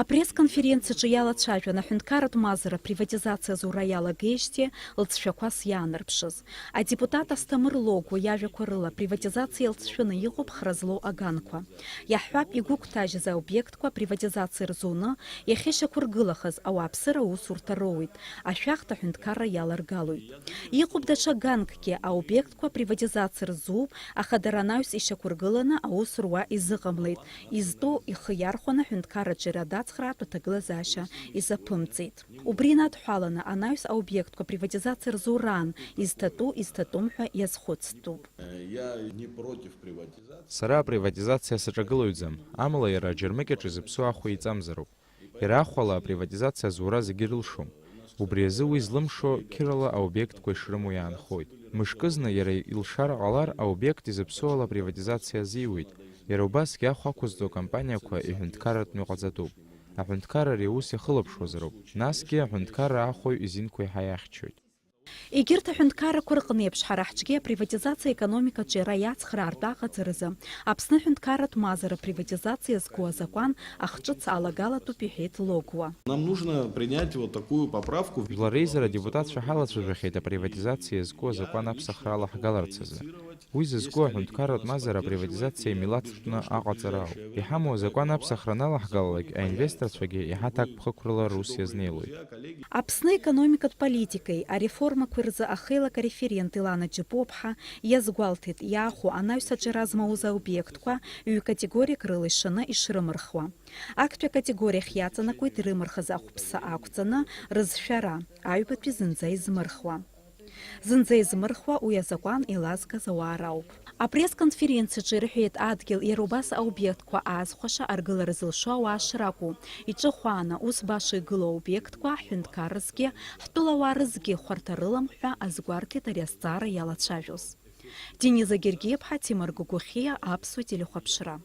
Апресс-конференциаҿы иалацәажәан аҳәынҭқарратә мазара приватизациа зура иалагеижьҭеи лҵшәақәас иаанарԥшыз. Адепутат Асҭамыр Логәуа иажәақәа рыла приватизациа иалҵшәаны иҟоуп хра злоу аганқәа. Иаҳҳәап, игәыгәҭажьыз аобиектқәа априватизациа рзуны иахьышьақәыргылахаз ауааԥсыра аусурҭа роуит, ашәахтә аҳәынҭқарра иаларгалоит. Иҟоуп даҽа ганкгьы аобиектқәа априватизациа рзууп, аха дара анаҩс ишьақәыргыланы аус руа изыҟамлеит. Изтәу ихы иархәаны аҳәынҭқарраҿы ирадацхраатә аҭагылазаашьа изаԥымҵеит. Убри инадҳәаланы анаҩс аобиектқәа априватизациа рзураан изҭатәу изҭатәым ҳәа иазхәыцтәуп. Сара априватизациа саҿагылаҩӡам, амала иара аџьармыкьаҿ изыԥсу ахәа иҵамзароуп. Иара ахәала априватизациа зура зегьы ирылшом. Убри азы уи злымшо қьырала аобиектқәа ишрымоу иаанхоит. Мышкызны иара илшар ҟалар аобиект изыԥсу ала априватизациа азиуеит. Иара убасгьы ахәа ақәызҵо акомпаниақәа иҳәынҭқарратәны иҟаҵатәуп. Аҳәынҭқарра ари аус иахылаԥшуазароуп. Насгьы аҳәынҭқарра ахәаҩ изинқәа еиҳа иахьчоит. Егьырҭ аҳәынҭқаррақәа рҟны еиԥш ҳара ҳҿгьы априватизациа аекономикаҿы иара иацхраартә аҟаҵаразы Аԥсны аҳәынҭқарратә мазара приватизациа зку азакәан ахҿыц алагалатәуп, иҳәеит Логәуа. Нам нужно принять вот такую поправку. Жәлар реизара адепутатцәа ҳалацәажәахьеит априватизациа иазку азакәан аԥсахра алаҳгаларц азы. Уи зызку аҳәынҭқарратә мазара априватизациа имилаҭтәны аҟаҵара ауп. Иҳамоу азакәан аԥсахра аналаҳгалалак аинвесторцәагьы иаҳа ҭакԥхықәрала рус иазнеилоит. Аԥсны економикатә политикеи ареформақәа рзы ахеилак ареферент Илана Џьапуа-ԥҳа иазгәалҭеит иаахәо анаҩс аҿара змауз аобиектқәа ҩ-категориак рыла ишаны ишрымырхуа. Актәи акатегориахь иаҵанакуеит ирымырхыз ахәԥса ақәҵаны рызшәара, аҩбатәи зынӡа измырхуа. Зынӡа измырхуа уи азакәан илазгаз ауаа рауп. Апресс-конференциаҿы ирҳәеит адгьыл иара убас аобиектқәа аазхәаша аргылара зылшо ауаа шракәу. Иҿыхәааны ус баша игылоу аобиектқәа ҳҳәынҭқарразгьы ҳтәылауаа рызгьы хәарҭа рылам ҳәа азгәарҭеит ари азҵаара иалацәажәоз. Дениза Гергиев-ԥҳа, Тимур Гәыгәхьиа, Аԥсуа телехәаԥшра.